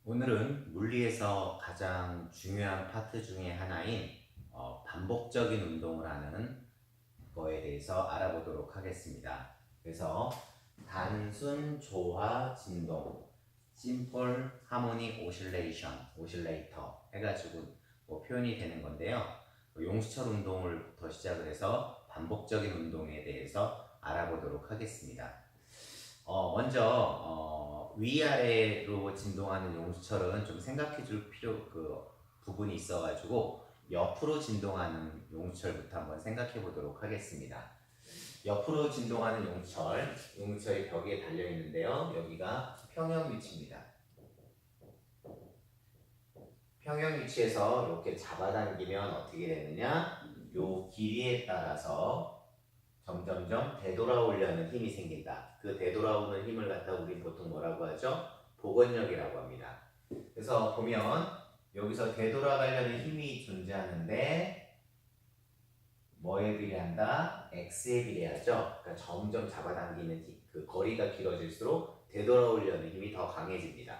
오늘은 물리에서 가장 중요한 파트 중에 하나인 반복적인 운동을 하는 거에 대해서 알아보도록 하겠습니다. 그래서 단순 조화 진동, Simple Harmonic Oscillation, 오실레이터 해가지고 표현이 되는 건데요. 용수철 운동을부터 시작을 해서 반복적인 운동에 대해서 알아보도록 하겠습니다. 먼저 위아래로 진동하는 용수철은 좀 생각해 줄 부분이 있어가지고 옆으로 진동하는 용수철부터 한번 생각해 보도록 하겠습니다. 옆으로 진동하는 용수철이 벽에 달려 있는데요. 여기가 평형 위치입니다. 평형 위치에서 이렇게 잡아당기면 어떻게 되느냐? 요 길이에 따라서 점점점 되돌아오려는 힘이 생긴다. 그 되돌아오는 힘을 갖다 우리 보통 뭐라고 하죠? 복원력이라고 합니다. 그래서 보면 여기서 되돌아가려는 힘이 존재하는데 뭐에 비례한다? X에 비례하죠. 그러니까 점점 잡아당기는 힘, 그 거리가 길어질수록 되돌아오려는 힘이 더 강해집니다.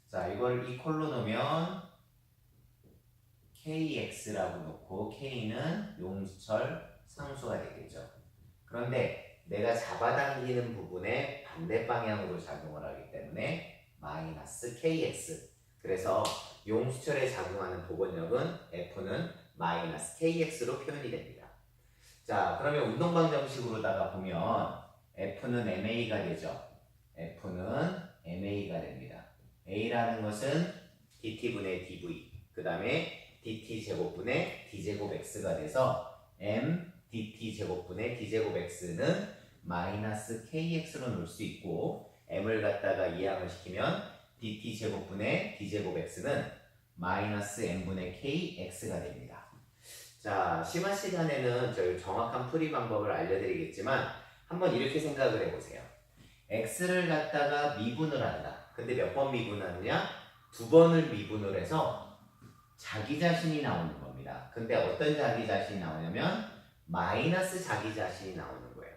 자, 이걸 이 콜로 놓으면 KX라고 놓고 K는 용수철 상수가 되겠죠. 그런데 내가 잡아당기는 부분에 반대 방향으로 작용을 하기 때문에 마이너스 KX. 그래서 용수철에 작용하는 복원력은 F는 마이너스 KX로 표현이 됩니다. 자, 그러면 운동방정식으로다가 보면 F는 MA가 되죠. F는 MA가 됩니다. A라는 것은 DT분의 DV, 그 다음에 DT 제곱분의 D제곱 X가 돼서 M dt 제곱분의 d제곱 x는 마이너스 kx로 놓을 수 있고 m을 갖다가 이항을 시키면 dt 제곱분의 d제곱 x는 마이너스 m분의 kx가 됩니다. 자, 심화 시간에는 저희 정확한 풀이 방법을 알려드리겠지만 한번 이렇게 생각을 해보세요. x를 갖다가 미분을 한다. 근데 몇 번 미분하느냐? 2번을 미분을 해서 자기 자신이 나오는 겁니다. 근데 어떤 자기 자신이 나오냐면 마이너스 자기 자신이 나오는 거예요.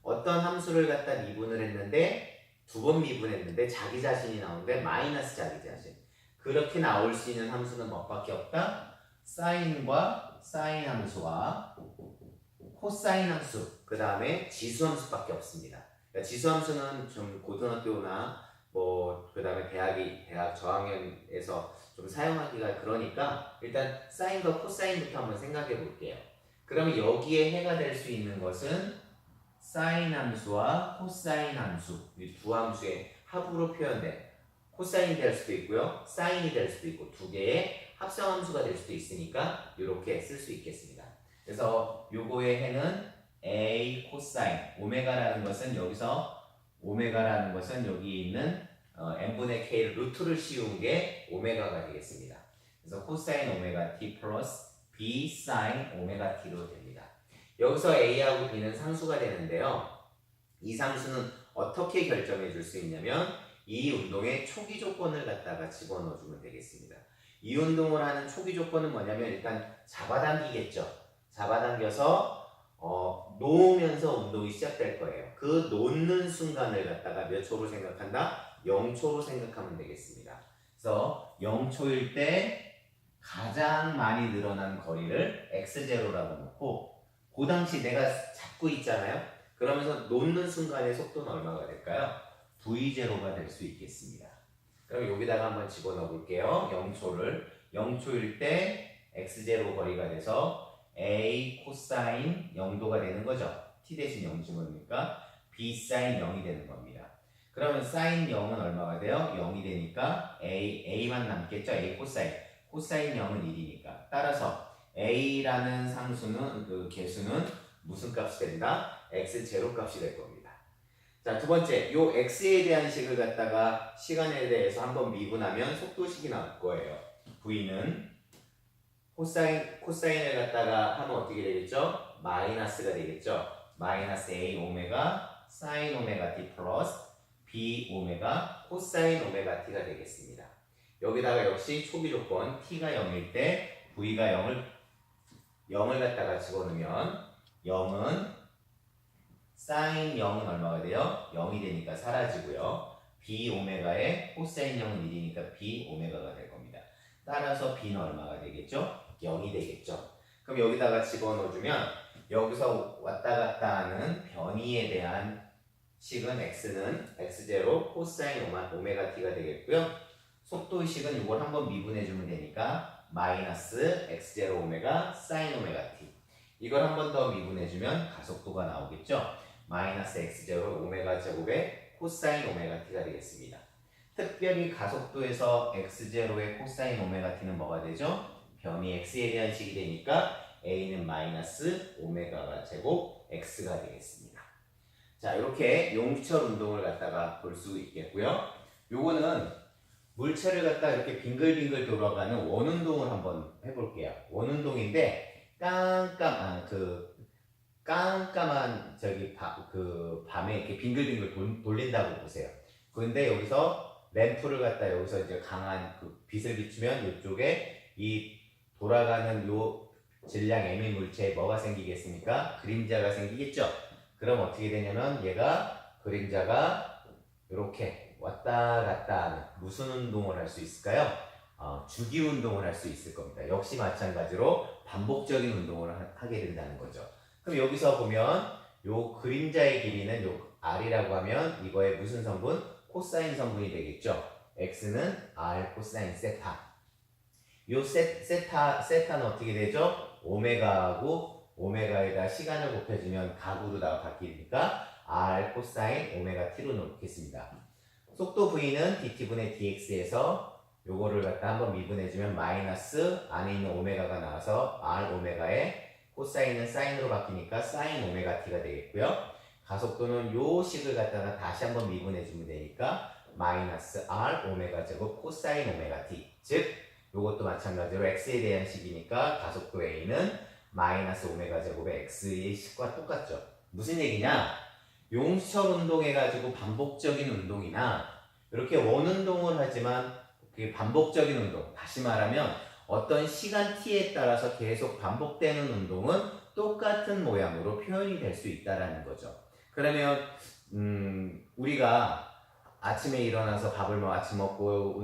어떤 함수를 갖다 미분을 했는데 2번 미분했는데 자기 자신이 나오는데 마이너스 자기 자신. 그렇게 나올 수 있는 함수는 뭐밖에 없다? 사인과 사인 함수와 코사인 함수, 그 다음에 지수 함수밖에 없습니다. 그러니까 지수 함수는 좀 고등학교나 그 다음에 대학 저학년에서 좀 사용하기가 그러니까 일단 사인과 코사인부터 한번 생각해 볼게요. 그러면 여기에 해가 될 수 있는 것은 사인 함수와 코사인 함수, 이 두 함수의 합으로 표현된 코사인이 될 수도 있고요, 사인이 될 수도 있고 두 개의 합성 함수가 될 수도 있으니까 이렇게 쓸 수 있겠습니다. 그래서 요거의 해는 A 코사인, 오메가라는 것은 여기 있는 n분의 k를 루트를 씌운 게 오메가가 되겠습니다. 그래서 코사인 오메가 t 플러스 b 사인 오메가 t로 됩니다. 여기서 a하고 b는 상수가 되는데요. 이 상수는 어떻게 결정해 줄 수 있냐면 이 운동의 초기 조건을 갖다가 집어넣어 주면 되겠습니다. 이 운동을 하는 초기 조건은 뭐냐면 일단 잡아당기겠죠. 잡아당겨서 놓으면서 운동이 시작될 거예요. 그 놓는 순간을 갖다가 몇 초로 생각한다? 0초로 생각하면 되겠습니다. 그래서 0초일 때 가장 많이 늘어난 거리를 x0라고 놓고 그 당시 내가 잡고 있잖아요. 그러면서 놓는 순간의 속도는 얼마가 될까요? v0가 될 수 있겠습니다. 그럼 여기다가 한번 집어넣어 볼게요. 0초일 때 x0 거리가 돼서 a 코사인 0도가 되는 거죠. t 대신 0 집어넣으니까 b 사인 0이 되는 겁니다. 그러면 사인 0은 얼마가 돼요? 0이 되니까 a만 남겠죠. a 코사인 0은 1이니까 따라서 a라는 상수는 그 개수는 무슨 값이 된다? x0 값이 될 겁니다. 자, 두 번째, 요 x에 대한 식을 갖다가 시간에 대해서 한번 미분하면 속도식이 나올 거예요. v는 코사인을 갖다가 하면 어떻게 되겠죠? 마이너스가 되겠죠. 마이너스 a 오메가 사인 오메가 t 플러스 b 오메가 코사인 오메가 t가 되겠습니다. 여기다가 역시 초기 조건 t가 0일 때 v가 0을 갖다가 집어넣으면 0은 사인 0은 얼마가 돼요? 0이 되니까 사라지고요. b 오메가의 코사인 0은 1이니까 b 오메가가 될 겁니다. 따라서 b는 얼마가 되겠죠? 0이 되겠죠. 그럼 여기다가 집어넣어주면 여기서 왔다 갔다 하는 변이에 대한 식은 x는 x0 코사인 오메가 t가 되겠고요. 속도의식은 이걸 한번 미분해주면 되니까 마이너스 x0 오메가 사인 오메가 t. 이걸 한 번 더 미분해주면 가속도가 나오겠죠. 마이너스 x0 오메가 제곱의 코사인 오메가 t가 되겠습니다. 특별히 가속도에서 x0의 코사인 오메가 t는 뭐가 되죠? 변이 x에 대한 식이 되니까 a는 마이너스 오메가가 제곱 x가 되겠습니다. 자, 이렇게 용철 운동을 갖다가 볼 수 있겠고요. 요거는 물체를 갖다 이렇게 빙글빙글 돌아가는 원운동을 한번 해볼게요. 원운동인데 깜깜한 밤에 이렇게 빙글빙글 돌린다고 보세요. 그런데 여기서 램프를 갖다 여기서 이제 강한 그 빛을 비추면 이쪽에 이 돌아가는 요 질량 m의 물체에 뭐가 생기겠습니까? 그림자가 생기겠죠. 그럼 어떻게 되냐면 얘가 그림자가 이렇게 왔다 갔다 하는 무슨 운동을 할 수 있을까요? 주기 운동을 할 수 있을 겁니다. 역시 마찬가지로 반복적인 운동을 하게 된다는 거죠. 그럼 여기서 보면 요 그림자의 길이는 요 r이라고 하면 이거의 무슨 성분? 코사인 성분이 되겠죠. x는 r 코사인 세타. 요 세타는 어떻게 되죠? 오메가하고 오메가에다 시간을 곱해주면 각으로다가 바뀌니까 r 코사인 오메가 t로 놓겠습니다. 속도 v는 dt분의 dx에서 요거를 갖다 한번 미분해주면 마이너스 안에 있는 오메가가 나와서 r 오메가에 코사인은 사인으로 바뀌니까 사인 오메가 t가 되겠고요. 가속도는 요 식을 갖다가 다시 한번 미분해주면 되니까 마이너스 r 오메가 제곱 코사인 오메가 t. 즉 요것도 마찬가지로 x에 대한 식이니까 가속도 a는 마이너스 오메가 제곱의 x의 식과 똑같죠. 무슨 얘기냐? 용철 운동해가지고 반복적인 운동이나 이렇게 원운동을 하지만 반복적인 운동, 다시 말하면 어떤 시간 t에 따라서 계속 반복되는 운동은 똑같은 모양으로 표현이 될 수 있다는 거죠. 그러면 우리가 아침에 일어나서 밥을 아침 먹고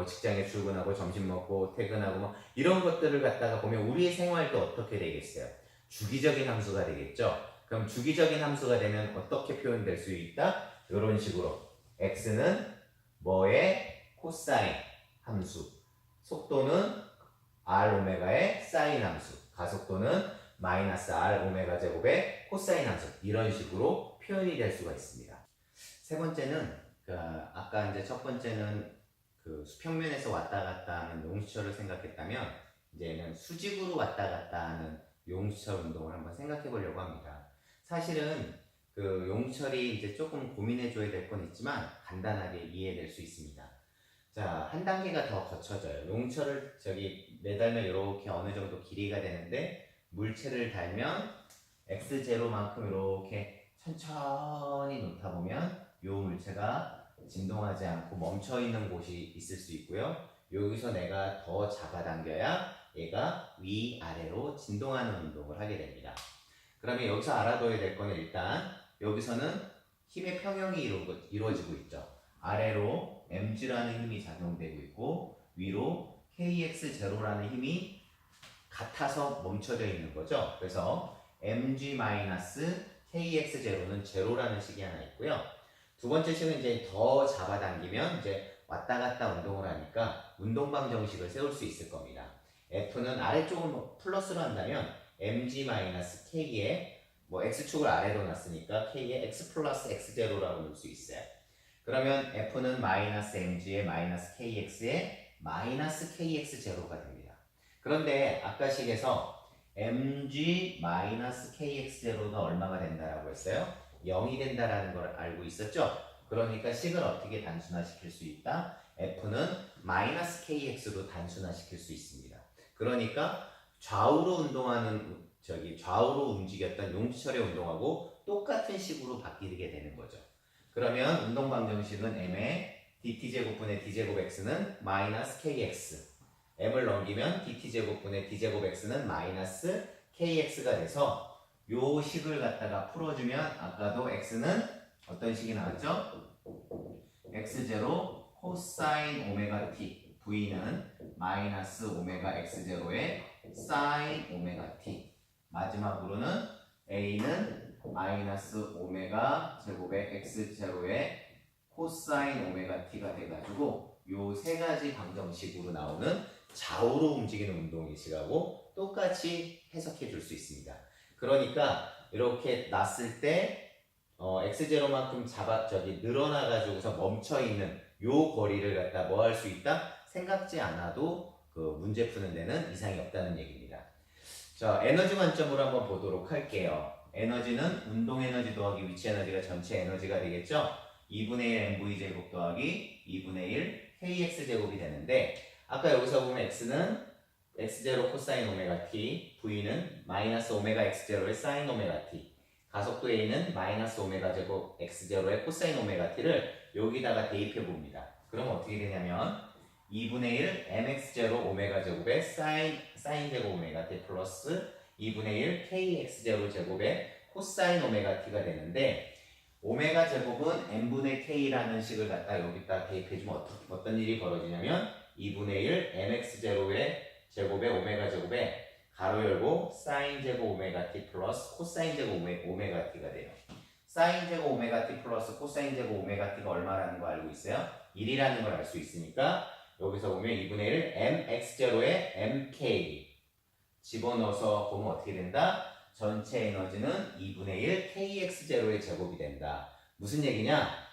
직장에 출근하고 점심 먹고 퇴근하고 이런 것들을 갖다가 보면 우리의 생활도 어떻게 되겠어요? 주기적인 함수가 되겠죠. 그럼 주기적인 함수가 되면 어떻게 표현될 수 있다? 이런 식으로 x는 뭐의 코사인 함수, 속도는 r 오메가의 사인 함수, 가속도는 마이너스 r 오메가 제곱의 코사인 함수, 이런 식으로 표현이 될 수가 있습니다. 세 번째는 아까 이제 첫 번째는 그 수평면에서 왔다 갔다 하는 용수철을 생각했다면 이제는 수직으로 왔다 갔다 하는 용수철 운동을 한번 생각해 보려고 합니다. 사실은 그 용수철이 이제 조금 고민해 줘야 될 건 있지만 간단하게 이해될 수 있습니다. 자, 한 단계가 더 거쳐져요. 용철을 매달면 이렇게 어느 정도 길이가 되는데 물체를 달면 x0만큼 이렇게 천천히 놓다 보면 이 물체가 진동하지 않고 멈춰 있는 곳이 있을 수 있고요. 여기서 내가 더 잡아당겨야 얘가 위아래로 진동하는 운동을 하게 됩니다. 그러면 여기서 알아둬야 될 거는 일단 여기서는 힘의 평형이 이루어지고 있죠. 아래로 mg라는 힘이 작용되고 있고 위로 kx0라는 힘이 같아서 멈춰져 있는 거죠. 그래서 mg-kx0는 제로라는 식이 하나 있고요. 두 번째 식은 이제 더 잡아당기면 이제 왔다 갔다 운동을 하니까 운동방 정식을 세울 수 있을 겁니다. F는 아래쪽을 플러스로 한다면 mg-k에 x축을 아래로 놨으니까 k에 x 플러스 x0라고 놓을 수 있어요. 그러면 F는 마이너스 mg에 마이너스 kx에 마이너스 kx0가 됩니다. 그런데 아까 식에서 mg 마이너스 kx0가 얼마가 된다라고 했어요? 0이 된다라는 걸 알고 있었죠? 그러니까 식을 어떻게 단순화시킬 수 있다? F는 마이너스 kx로 단순화시킬 수 있습니다. 그러니까 좌우로 움직였던 용수철의 운동하고 똑같은 식으로 바뀌게 되는 거죠. 그러면 운동방정식은 m의 dt제곱분의 d제곱 x는 마이너스 kx, m을 넘기면 dt제곱분의 d제곱 x는 마이너스 kx가 돼서 요 식을 갖다가 풀어주면 아까도 x는 어떤 식이 나왔죠? x0 코사인 오메가 t, v는 마이너스 오메가 x0의 사인 오메가 t, 마지막으로는 a는 마이너스 오메가 제곱의 x0의 코사인 오메가 t가 돼가지고 요 세 가지 방정식으로 나오는 좌우로 움직이는 운동의식하고 똑같이 해석해 줄 수 있습니다. 그러니까 이렇게 놨을 때 x0만큼 늘어나가지고서 멈춰있는 요 거리를 갖다 뭐 할 수 있다? 생각지 않아도 그 문제 푸는 데는 이상이 없다는 얘기입니다. 자, 에너지 관점으로 한번 보도록 할게요. 에너지는 운동 에너지 더하기 위치 에너지가 전체 에너지가 되겠죠? 2분의 1 mv 제곱 더하기 2분의 1 kx 제곱이 되는데 아까 여기서 보면 x는 x0 코사인 오메가 t, v는 마이너스 오메가 x0의 사인 오메가 t, 가속도 a는 마이너스 오메가 제곱 x0의 코사인 오메가 t를 여기다가 대입해 봅니다. 그럼 어떻게 되냐면 2분의 1 mx0 오메가 제곱의 사인 제곱 오메가 t 플러스 2분의 1 kx0 제곱의 코사인 오메가 t가 되는데 오메가 제곱은 n분의 k라는 식을 갖다 여기다 대입해주면 어떤 일이 벌어지냐면 2분의 1 mx0의 제곱의 오메가 제곱에 가로 열고 사인 제곱 오메가 t 플러스 코사인 제곱 오메가 t가 돼요. 사인 제곱 오메가 t 플러스 코사인 제곱 오메가 t가 얼마라는 거 알고 있어요? 1이라는 걸 알 수 있으니까 여기서 보면 2분의 1 mx0의 mk 집어넣어서 보면 어떻게 된다? 전체 에너지는 2분의 1 kx0의 제곱이 된다. 무슨 얘기냐?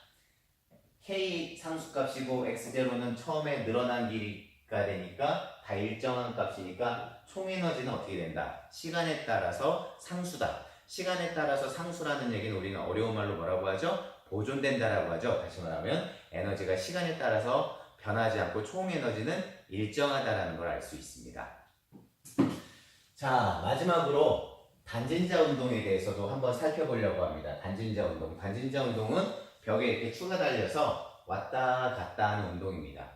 k 상수값이고 x0는 처음에 늘어난 길이가 되니까 다 일정한 값이니까 총 에너지는 어떻게 된다? 시간에 따라서 상수다. 시간에 따라서 상수라는 얘기는 우리는 어려운 말로 뭐라고 하죠? 보존된다라고 하죠. 다시 말하면 에너지가 시간에 따라서 변하지 않고 총 에너지는 일정하다라는 걸 알 수 있습니다. 자, 마지막으로 단진자 운동에 대해서도 한번 살펴보려고 합니다. 단진자 운동. 단진자 운동은 벽에 이렇게 추가 달려서 왔다 갔다 하는 운동입니다.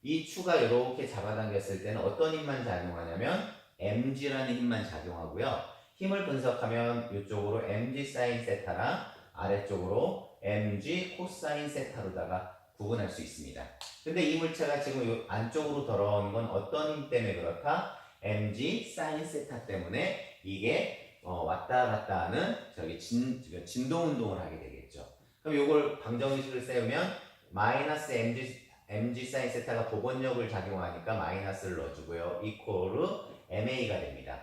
이 추가 이렇게 잡아당겼을 때는 어떤 힘만 작용하냐면 mg라는 힘만 작용하고요. 힘을 분석하면 이쪽으로 mg 사인 세타랑 아래쪽으로 mg 코사인 세타로다가 구분할 수 있습니다. 근데 이 물체가 지금 이 안쪽으로 돌아오는 건 어떤 힘 때문에 그렇다? mg 사인 세타 때문에 이게 왔다 갔다 하는 진동 운동을 하게 되겠죠. 그럼 이걸 방정식을 세우면 마이너스 mg 사인 세타가 복원력을 작용하니까 마이너스를 넣어주고요. 이코르 ma가 됩니다.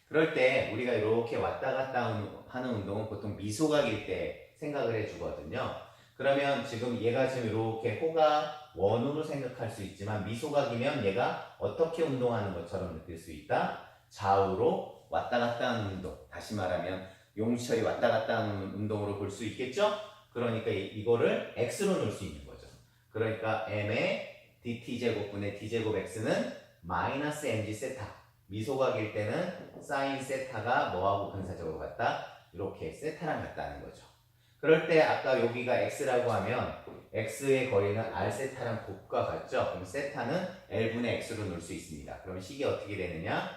그럴 때 우리가 이렇게 왔다 갔다 하는 운동은 보통 미소각일 때 생각을 해주거든요. 그러면 얘가 지금 이렇게 호가 원으로 생각할 수 있지만 미소각이면 얘가 어떻게 운동하는 것처럼 느낄 수 있다. 좌우로 왔다 갔다 하는 운동. 다시 말하면 용시철이 왔다 갔다 하는 운동으로 볼 수 있겠죠? 그러니까 이거를 x로 넣을 수 있는 거죠. 그러니까 m의 dt제곱분의 d제곱 x는 마이너스 mg 세타. 미소각일 때는 사인 세타가 뭐하고 근사적으로 같다? 이렇게 세타랑 같다는 거죠. 그럴 때 아까 여기가 x라고 하면 x의 거리는 r 세타랑 곱과 같죠? 그럼 세타는 l분의 x로 넣을 수 있습니다. 그럼 식이 어떻게 되느냐?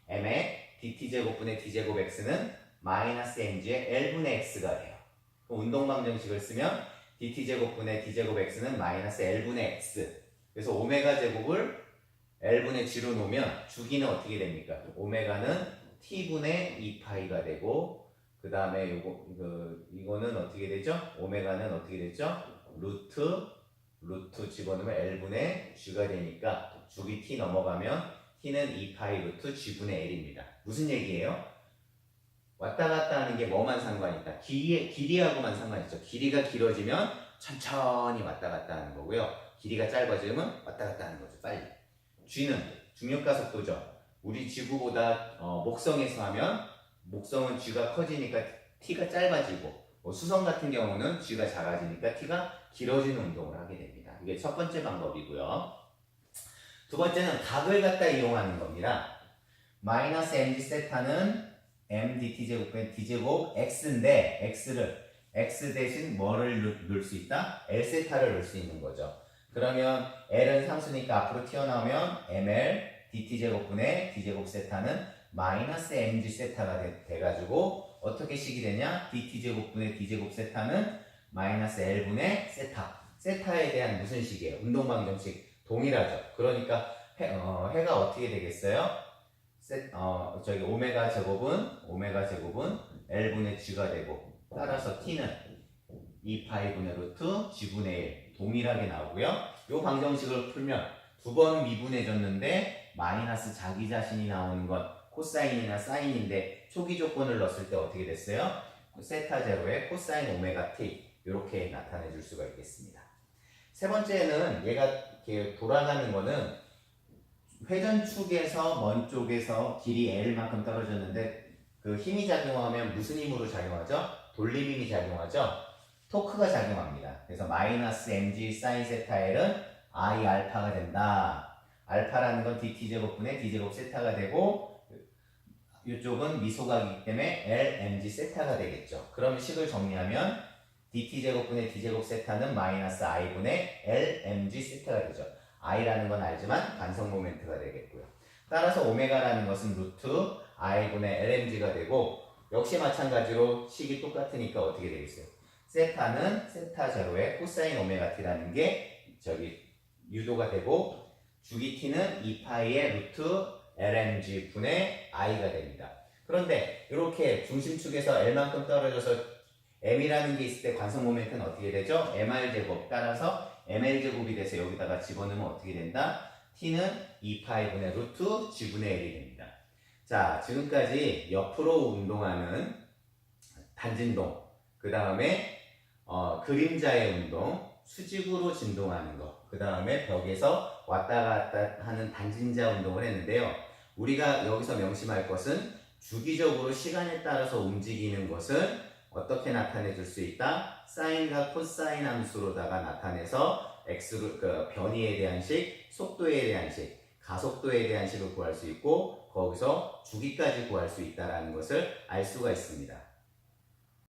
m의 dt제곱분의 d제곱 x는 마이너스 mg의 l분의 x가 돼요. 운동 방정식을 쓰면 dt제곱분의 d제곱 x는 마이너스 l분의 x. 그래서 오메가 제곱을 l분의 g로 놓으면 주기는 어떻게 됩니까? 오메가는 t분의 2파이가 되고 그 다음에 이거는 어떻게 되죠? 오메가는 어떻게 되죠? 루트 집어넣으면 l분의 g가 되니까 주기 t 넘어가면 t는 2파이 루트 g분의 l입니다. 무슨 얘기예요? 왔다 갔다 하는 게 뭐만 상관이 있다? 길이하고만 상관이 있죠. 길이가 길어지면 천천히 왔다 갔다 하는 거고요. 길이가 짧아지면 왔다 갔다 하는 거죠. 빨리. g는 중력가속도죠. 우리 지구보다 목성에서 하면 목성은 g가 커지니까 t가 짧아지고 수성 같은 경우는 g가 작아지니까 t가 길어지는 운동을 하게 됩니다. 이게 첫 번째 방법이고요. 두 번째는 각을 갖다 이용하는 겁니다. 마이너스 mg 세타는 m dt제곱분의 d제곱 x인데 x를 x 대신 뭐를 넣을 수 있다? l 세타를 넣을 수 있는 거죠. 그러면 l은 상수니까 앞으로 튀어나오면 ml dt제곱분의 d제곱 세타는 마이너스 mg 세타가 돼가지고 어떻게 식이 되냐? dt제곱분의 d제곱 세타는 마이너스 l분의 세타. 세타에 대한 무슨 식이에요? 운동 방정식 동일하죠. 그러니까 해가 어떻게 되겠어요? 오메가 제곱은 L분의 G가 되고, 따라서 T는 2파이분의 루트 G분의 1 동일하게 나오고요. 이 방정식을 풀면 두 번 미분해졌는데 마이너스 자기 자신이 나오는 건 코사인이나 사인인데 초기 조건을 넣었을 때 어떻게 됐어요? 세타 제로에 코사인 오메가 t 이렇게 나타내 줄 수가 있겠습니다. 세 번째는 얘가 이렇게 돌아가는 거는 회전축에서 먼 쪽에서 길이 L만큼 떨어졌는데 그 힘이 작용하면 무슨 힘으로 작용하죠? 돌림 힘이 작용하죠? 토크가 작용합니다. 그래서 마이너스 mg 사인 세타 L은 I 알파가 된다. 알파라는 건 dt 제곱분의 d 제곱 세타가 되고 이쪽은 미소각이기 때문에 L mg 세타가 되겠죠. 그럼 식을 정리하면 dt 제곱분의 d 제곱 세타는 마이너스 i분의 L mg 세타가 되죠. i라는 건 알지만 반성 모멘트가 되겠고요. 따라서 오메가라는 것은 루트 i분의 LMG가 되고 역시 마찬가지로 식이 똑같으니까 어떻게 되겠어요? 세타는 세타 제로의 코사인 오메가 t라는 게 유도가 되고 주기 t는 2파이의 루트 LMG 분의 i가 됩니다. 그런데 이렇게 중심축에서 L만큼 떨어져서 M이라는 게 있을 때 관성 모멘트는 어떻게 되죠? MR 제곱 따라서 ML 제곱이 돼서 여기다가 집어넣으면 어떻게 된다? T는 2파이분의 루트 G분의 1이 됩니다. 자, 지금까지 옆으로 운동하는 단진동, 그 다음에 그림자의 운동, 수직으로 진동하는 거, 그 다음에 벽에서 왔다 갔다 하는 단진자 운동을 했는데요. 우리가 여기서 명심할 것은 주기적으로 시간에 따라서 움직이는 것은 어떻게 나타내 줄 수 있다? 사인과 코사인 함수로다가 나타내서 변이에 대한 식, 속도에 대한 식, 가속도에 대한 식을 구할 수 있고 거기서 주기까지 구할 수 있다는 것을 알 수가 있습니다.